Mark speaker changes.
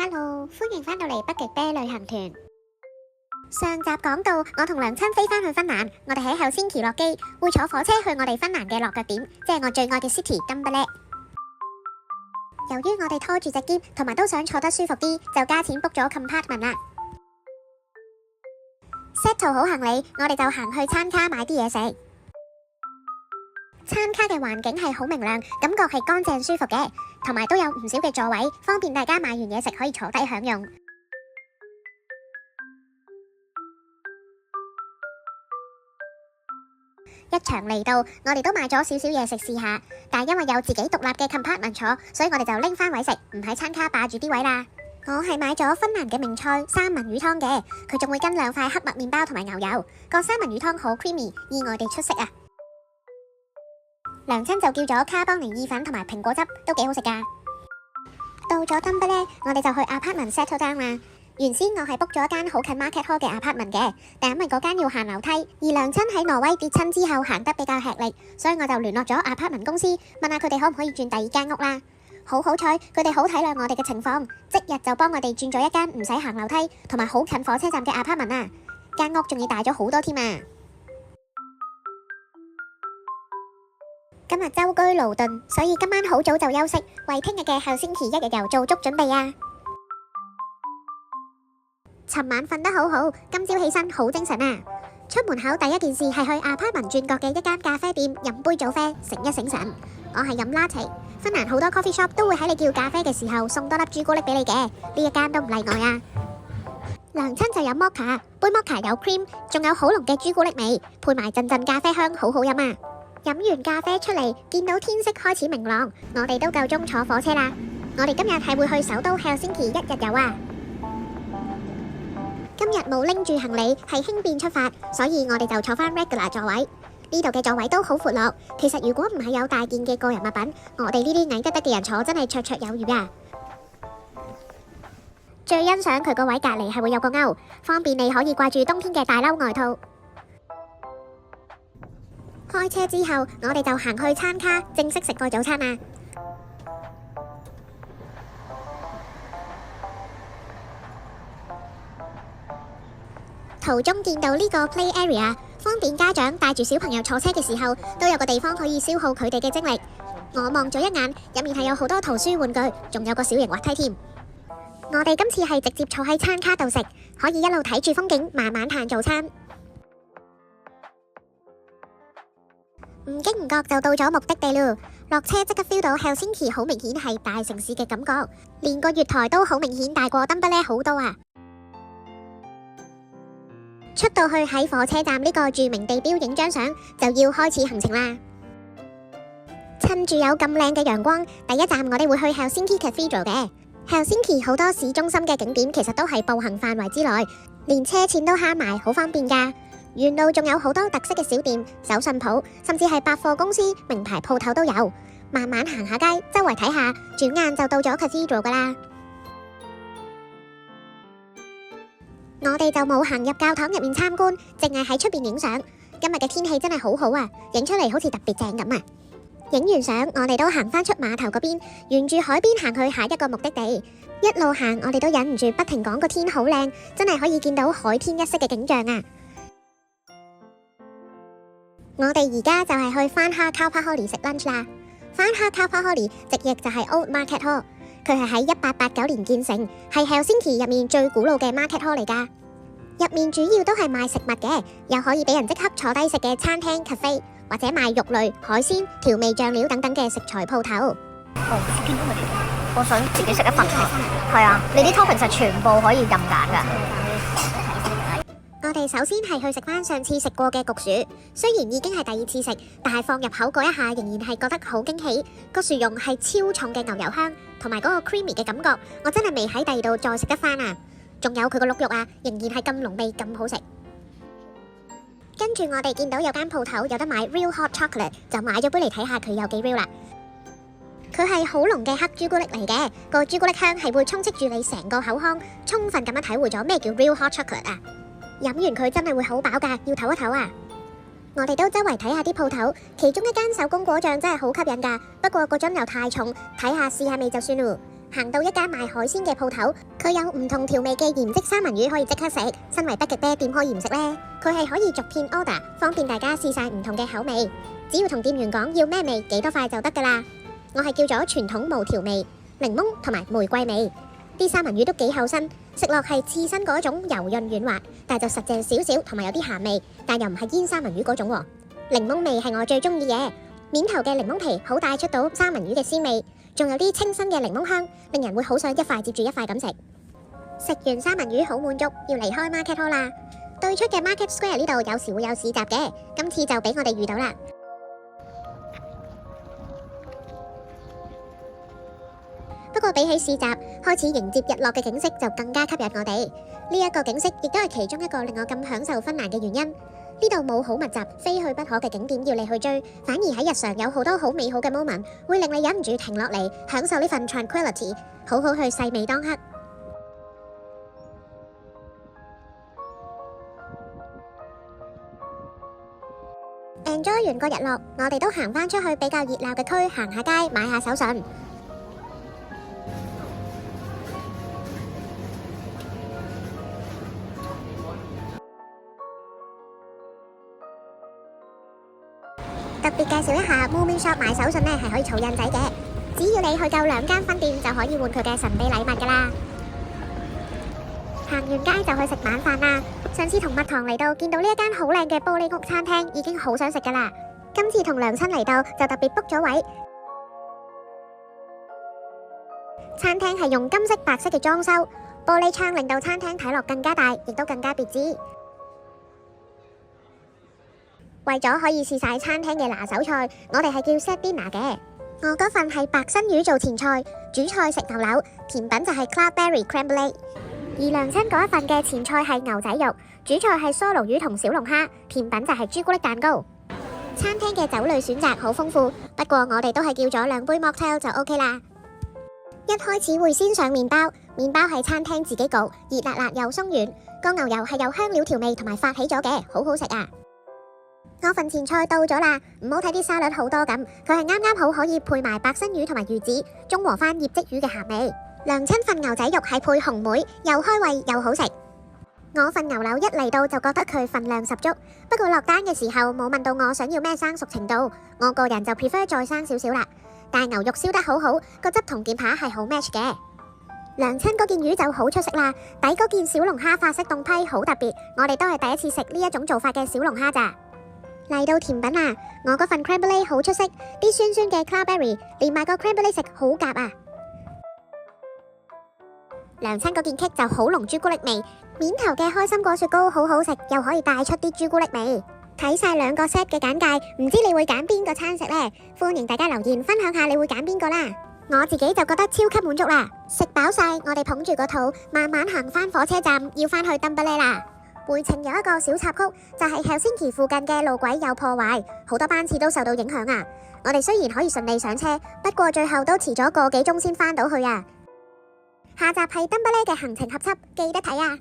Speaker 1: Hello，歡迎返到嚟北極啤旅行團。上集講到，我同娘親飛返去芬蘭，我哋喺Helsinki落機，會坐火車去我哋芬蘭嘅落腳點，即係我最愛嘅 City Tampere。由於我哋拖住隻篋，同埋都想坐得舒服啲，就加錢 book 咗 compartment 啦。settle 好行李，我哋就行去餐卡買啲嘢食。餐卡嘅環境係好明亮，感覺係乾淨舒服嘅，同埋都有唔少嘅座位，方便大家買完嘢食可以坐低享用。一場嚟到，我哋都買咗少少嘢食試下，但係因為有自己獨立嘅 compartment 坐，所以我哋就拎返位食，唔喺餐卡霸住啲位啦。我係買咗芬蘭嘅名菜三文魚湯嘅，佢仲會跟2塊黑麥麵包同埋牛油，個三文魚湯好 creamy，意外地出色啊！娘親就叫咗卡邦尼意粉同埋蘋果汁，都幾好食噶。到咗Tampere，我哋就去 apartment settle down 啦。原先我係 book 咗一間好近 market hall 嘅 apartment 嘅，但因為嗰間要行樓梯，而娘親喺挪威跌親之後行得比較吃力，所以我就聯絡咗 apartment 公司，問下佢哋可唔可以轉第2間屋啦。好彩，佢哋好體諒我哋嘅情況，即日就幫我哋轉咗一間唔使行樓梯，同埋好近火車站嘅 apartment 啊。間屋仲要大咗好多添啊！今日舟車勞頓，所以今晚好早就休息，為聽日嘅Helsinki一日遊做足準備啊！尋晚瞓得好好，今朝起身好精神啊！出門口第一件事係去apartment轉角嘅一間咖啡店飲杯早啡，醒一醒神。我係飲latte，芬蘭好多 coffee shop 都會喺你叫咖啡嘅時候送多粒朱古力俾你嘅，呢一間都唔例外啊！娘親就飲mocha，杯mocha有 cream， 仲有好濃嘅朱古力味，配埋陣陣咖啡香，好好飲啊！飲完咖啡出嚟，見到天色開始明朗，我哋都夠鐘坐火車啦。我哋今日係會去首都Helsinki一日遊啊！今日冇拎住行李，係輕便出發，所以我哋就坐返 regular 座位。呢度嘅座位都好闊落，其實如果唔係有大件嘅個人物品，我哋呢啲矮得得嘅人坐真係綽綽有餘啊！最欣賞佢個位隔離係會有個鈎，方便你可以掛住冬天嘅大褸外套。開車之後，我哋就行去餐卡，正式食個早餐啊！途中見到呢個 play area， 方便家長帶住小朋友坐車嘅時候，都有個地方可以消耗佢哋嘅精力。我望咗一眼，入面係有好多圖書玩具，仲有個小型滑梯添。我哋今次係直接坐喺餐卡度食，可以一路睇住風景，慢慢嘆早餐。唔經唔覺就到咗目的地咯，落車即刻 feel 到Helsinki好明顯係大城市嘅感覺，連個月台都好明顯大過Tampere好多啊！出到去喺火車站呢個著名地標影張相，就要開始行程啦。趁住有咁靚嘅陽光，第一站我哋會去Helsinki Cathedral 嘅。Helsinki 好多市中心嘅景點其實都係步行範圍之內，連車錢都慳埋，好方便噶。沿路仲有好多特色嘅小店、手信鋪，甚至係百貨公司、名牌鋪頭都有。慢慢行下街，周圍睇下，轉眼就到咗 Cathedral 噶啦。我哋就冇行入教堂入面參觀，淨係喺出邊影相。今日嘅天氣真係好好啊，影出嚟好似特別正咁啊！影完相，我哋都行返出碼頭嗰邊，沿住海邊行去下一個目的地。一路行，我哋都忍唔住不停講個天好靚，真係可以見到海天一色嘅景象啊！我哋而家就係去Vanha Kauppahalli食 lunch 啦。Vanha Kauppahalli 直譯就係 Old Market Hall， 佢係喺1889年建成，係Helsinki入面最古老嘅 market hall 嚟噶。入面主要都係賣食物嘅，又可以俾人即刻坐低食嘅餐廳 cafe， 或者賣肉類、海鮮、調味醬料等等嘅食材鋪頭。
Speaker 2: 我想自己食一份啊。係啊，你啲 topping 實全部可以任揀噶。
Speaker 1: 我哋首先係去食翻上次食過嘅焗薯，雖然已經係第2次食，但係放入口嗰一下仍然係覺得好驚喜。個薯蓉係超重嘅牛油香，同埋嗰個 creamy 嘅感覺，我真係未喺第2度再食得翻啊！仲有佢個碌肉啊，仍然係咁濃味咁好食。跟住我哋見到有間鋪頭有得買 real hot chocolate， 就買咗杯嚟睇下佢有幾 real 啦。佢係好濃嘅黑朱古力嚟嘅，個朱古力香係會充斥住你成個口腔，充分咁樣體會咗咩叫 real hot chocolate 啊！飲完佢真係會好飽噶，要唞一唞啊！我哋都周圍睇下啲鋪頭，其中一間手工果醬真係好吸引噶，不過個樽又太重，睇下試下味就算咯。行到一間賣海鮮嘅鋪頭，佢有唔同調味嘅鹽漬三文魚可以即刻食。身為北極啤，點可以唔食呢？佢係可以逐片 order， 方便大家試晒唔同嘅口味。只要同店員講要咩味，幾多塊就得噶啦。我係叫咗傳統無調味、檸檬同埋玫瑰味。啲三文魚都幾厚身，食落係刺身嗰種油潤軟滑，但就實淨少少，同埋有啲鹹味，但又唔係煙三文魚嗰種喎。檸檬味係我最中意嘅，面頭嘅檸檬皮好帶出到三文魚嘅鮮味，仲有啲清新嘅檸檬香，令人會好想一塊接住一塊咁食。食完三文魚好滿足，要離開 Market Hall 啦。對出嘅 Market Square 呢度有時會有市集嘅，今次就俾我哋遇到啦。不過比起市集，開始迎接日落嘅景色就更加吸引我哋。呢一個景色亦都係其中一個令我咁享受芬蘭嘅原因。呢度冇好密集、非去不可嘅景點要你去追，反而喺日常有好多好美好嘅 moment， 會令你忍唔住停落嚟享受呢份 tranquility， 好好去細味當刻。enjoy 完個日落，我哋都行返出去比較熱鬧嘅區，行下街，買下手信。特別介紹一下 Moomin Shop 買手信呢係可以儲印仔嘅，只要你去夠2間分店就可以換佢嘅神秘禮物噶啦。行完街就去食晚飯啦。上次同蜜糖嚟到，見到呢一間好靚嘅玻璃屋餐廳，已經好想食噶啦。今次同娘親嚟到就特別 book 咗位。餐廳係用金色白色嘅裝修，玻璃窗令到餐廳睇落更加大，亦都更加別緻。為咗可以試晒餐廳嘅拿手菜，我哋係叫 set dinner 嘅。我嗰份係白身魚做前菜，主菜食牛柳，甜品就係 cloudberry creme brulee。而娘親嗰一份嘅前菜係牛仔肉，主菜係梳鱸魚同小龍蝦，甜品就係朱古力蛋糕。餐廳嘅酒類選擇好豐富，不過我哋都係叫咗2杯 mocktail 就 OK 啦。一開始會先上麵包，麵包係餐廳自己焗，熱辣辣又鬆軟，個牛油係有香料調味同埋發起咗嘅，好好食啊！我份前菜到咗啦，唔好睇啲沙律好多咁，佢係啱啱好可以配埋白身魚同埋魚子，中和翻醃鯽魚嘅鹹味。娘親份牛仔肉係配紅梅，又開胃又好食。我份牛柳一嚟到就覺得佢份量十足，不過落單嘅時候冇問到我想要咩生熟程度，我個人就 prefer 再生少少啦。但係牛肉燒得好好，個汁同件扒係好 match 嘅。娘親嗰件魚就好出色啦，底嗰件小龍蝦法式凍批好特別，我哋都係第一次食呢一種做法嘅小龍蝦咋。嚟到甜品啊，我嗰份 creme brulee 好出色，啲酸酸嘅 cloudberry 連埋個 creme brulee 食好夾啊！娘親嗰件 cake 就好濃朱古力味，面頭嘅開心果雪糕好好食，又可以帶出啲朱古力味。睇晒2個 set 嘅簡介，唔知你會揀邊個餐食呢？歡迎大家留言分享下你會揀邊個啦！我自己就覺得超級滿足啦，食飽晒，我哋捧住個肚，慢慢行返火車站，要返去 Tampere 啦。回程有一個小插曲，就係 Helsinki 附近嘅路軌有破壞，好多班次都受到影響啊！我哋雖然可以順利上車，不過最後都遲咗個幾鐘先返到去啊！下集係 Tampere 嘅行程合輯，記得睇啊！